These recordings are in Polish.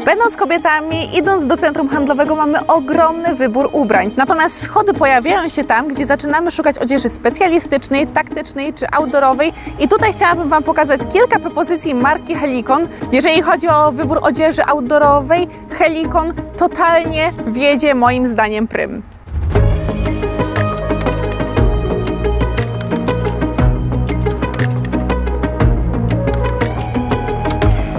Będąc kobietami, idąc do centrum handlowego, mamy ogromny wybór ubrań. Natomiast schody pojawiają się tam, gdzie zaczynamy szukać odzieży specjalistycznej, taktycznej czy outdoorowej. I tutaj chciałabym Wam pokazać kilka propozycji marki Helikon. Jeżeli chodzi o wybór odzieży outdoorowej, Helikon totalnie wiedzie moim zdaniem prym.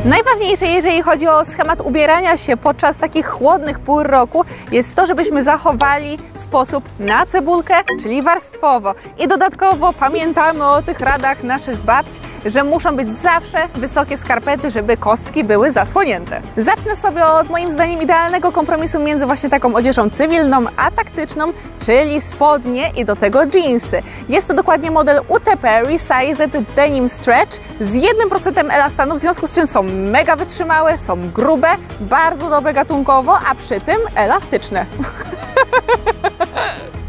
Najważniejsze, jeżeli chodzi o schemat ubierania się podczas takich chłodnych pór roku, jest to, żebyśmy zachowali sposób na cebulkę, czyli warstwowo. I dodatkowo pamiętamy o tych radach naszych babć, że muszą być zawsze wysokie skarpety, żeby kostki były zasłonięte. Zacznę sobie od moim zdaniem idealnego kompromisu między właśnie taką odzieżą cywilną a taktyczną, czyli spodnie i do tego jeansy. Jest to dokładnie model UTP Resized Denim Stretch z 1% elastanu, w związku z czym są mega wytrzymałe, są grube, bardzo dobre gatunkowo, a przy tym elastyczne.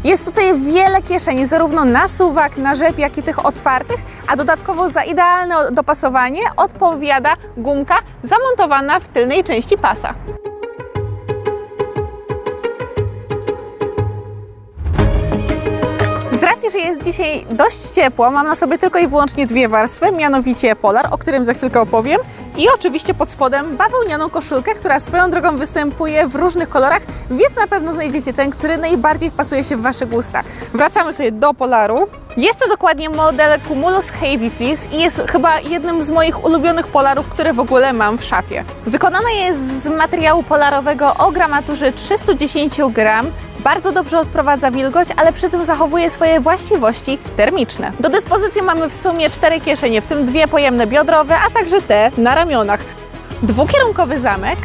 Jest tutaj wiele kieszeni, zarówno na suwak, na rzep, jak i tych otwartych, a dodatkowo za idealne dopasowanie odpowiada gumka zamontowana w tylnej części pasa. Z racji, że jest dzisiaj dość ciepło, mam na sobie tylko i wyłącznie dwie warstwy, mianowicie polar, o którym za chwilkę opowiem, i oczywiście pod spodem bawełnianą koszulkę, która swoją drogą występuje w różnych kolorach, więc na pewno znajdziecie ten, który najbardziej wpasuje się w Wasze gusta. Wracamy sobie do polaru. Jest to dokładnie model Cumulus Heavy Fleece i jest chyba jednym z moich ulubionych polarów, które w ogóle mam w szafie. Wykonana jest z materiału polarowego o gramaturze 310 gram. Bardzo dobrze odprowadza wilgoć, ale przy tym zachowuje swoje właściwości termiczne. Do dyspozycji mamy w sumie 4 kieszenie, w tym 2 pojemne biodrowe, a także te na ramionach. Dwukierunkowy zamek.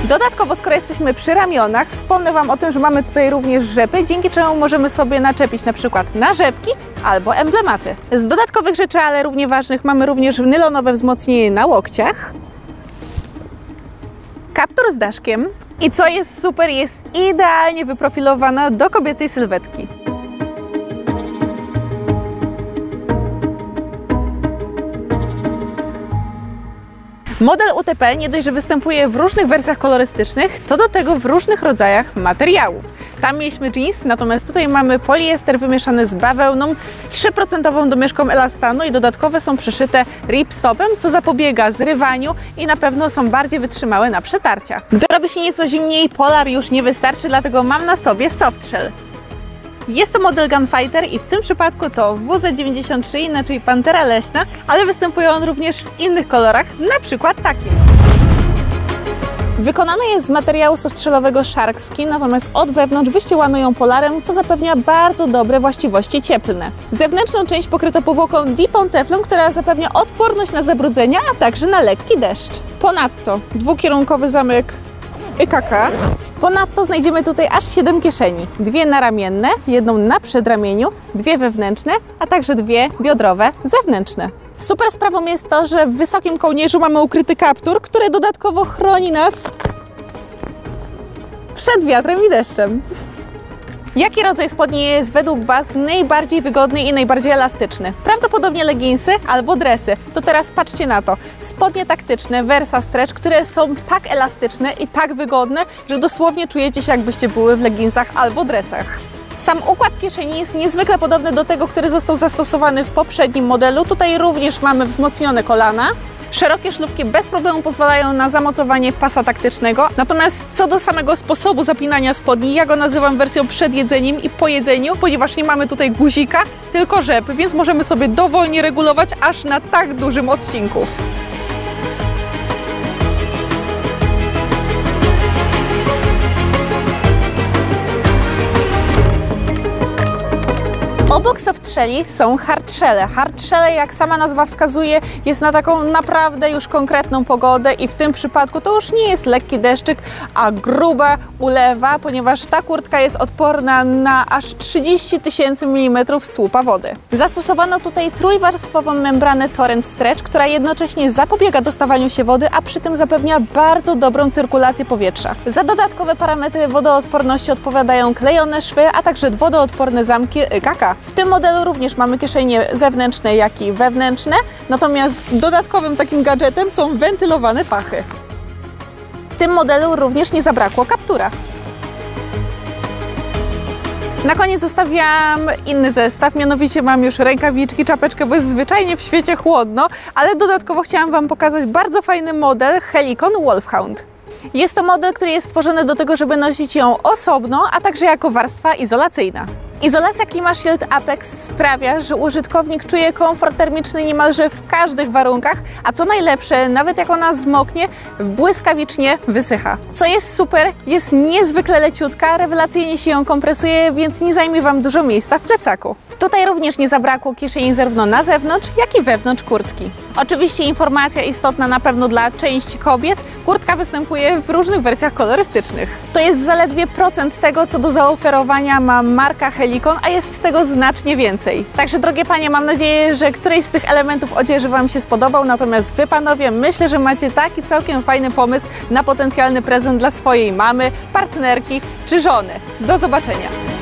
Dodatkowo, skoro jesteśmy przy ramionach, wspomnę Wam o tym, że mamy tutaj również rzepy, dzięki czemu możemy sobie naczepić na przykład na rzepki albo emblematy. Z dodatkowych rzeczy, ale równie ważnych, mamy również nylonowe wzmocnienie na łokciach, kaptur z daszkiem i co jest super, jest idealnie wyprofilowana do kobiecej sylwetki. Model UTP nie dość, że występuje w różnych wersjach kolorystycznych, to do tego w różnych rodzajach materiałów. Tam mieliśmy jeans, natomiast tutaj mamy poliester wymieszany z bawełną z 3% domieszką elastanu i dodatkowe są przyszyte ripstopem, co zapobiega zrywaniu i na pewno są bardziej wytrzymałe na przetarciach. Gdy robi się nieco zimniej, polar już nie wystarczy, dlatego mam na sobie softshell. Jest to model Gunfighter i w tym przypadku to WZ93, inaczej Pantera Leśna, ale występuje on również w innych kolorach, na przykład takim. Wykonana jest z materiału softshellowego Shark Skin, natomiast od wewnątrz wyścielano ją polarem, co zapewnia bardzo dobre właściwości cieplne. Zewnętrzną część pokryto powłoką Dipon Teflon, która zapewnia odporność na zabrudzenia, a także na lekki deszcz. Ponadto dwukierunkowy zamek YKK. Ponadto znajdziemy tutaj aż 7 kieszeni. 2 naramienne, 1 na przedramieniu, 2 wewnętrzne, a także 2 biodrowe zewnętrzne. Super sprawą jest to, że w wysokim kołnierzu mamy ukryty kaptur, który dodatkowo chroni nas przed wiatrem i deszczem. Jaki rodzaj spodni jest według Was najbardziej wygodny i najbardziej elastyczny? Prawdopodobnie leginsy albo dresy. To teraz patrzcie na to. Spodnie taktyczne Versa Stretch, które są tak elastyczne i tak wygodne, że dosłownie czujecie się, jakbyście były w leginsach albo dresach. Sam układ kieszeni jest niezwykle podobny do tego, który został zastosowany w poprzednim modelu. Tutaj również mamy wzmocnione kolana. Szerokie szlówki bez problemu pozwalają na zamocowanie pasa taktycznego. Natomiast co do samego sposobu zapinania spodni, ja go nazywam wersją przed jedzeniem i po jedzeniu, ponieważ nie mamy tutaj guzika, tylko rzep, więc możemy sobie dowolnie regulować aż na tak dużym odcinku. Obok softshelli są hardshelle. Hardshelle, jak sama nazwa wskazuje, jest na taką naprawdę już konkretną pogodę i w tym przypadku to już nie jest lekki deszczyk, a gruba ulewa, ponieważ ta kurtka jest odporna na aż 30 000 mm słupa wody. Zastosowano tutaj trójwarstwową membranę Torrent Stretch, która jednocześnie zapobiega dostawaniu się wody, a przy tym zapewnia bardzo dobrą cyrkulację powietrza. Za dodatkowe parametry wodoodporności odpowiadają klejone szwy, a także wodoodporne zamki YKK. W tym modelu również mamy kieszenie zewnętrzne, jak i wewnętrzne, natomiast dodatkowym takim gadżetem są wentylowane pachy. W tym modelu również nie zabrakło kaptura. Na koniec zostawiam inny zestaw, mianowicie mam już rękawiczki, czapeczkę, bo jest zwyczajnie w świecie chłodno, ale dodatkowo chciałam Wam pokazać bardzo fajny model Helikon Wolfhound. Jest to model, który jest stworzony do tego, żeby nosić ją osobno, a także jako warstwa izolacyjna. Izolacja KlimaShield Apex sprawia, że użytkownik czuje komfort termiczny niemalże w każdych warunkach, a co najlepsze, nawet jak ona zmoknie, błyskawicznie wysycha. Co jest super, jest niezwykle leciutka, rewelacyjnie się ją kompresuje, więc nie zajmie Wam dużo miejsca w plecaku. Tutaj również nie zabrakło kieszeni zarówno na zewnątrz, jak i wewnątrz kurtki. Oczywiście informacja istotna na pewno dla części kobiet, kurtka występuje w różnych wersjach kolorystycznych. To jest zaledwie procent tego, co do zaoferowania ma marka Helikon, a jest tego znacznie więcej. Także drogie panie, mam nadzieję, że któryś z tych elementów odzieży Wam się spodobał, natomiast Wy panowie, myślę, że macie taki całkiem fajny pomysł na potencjalny prezent dla swojej mamy, partnerki czy żony. Do zobaczenia!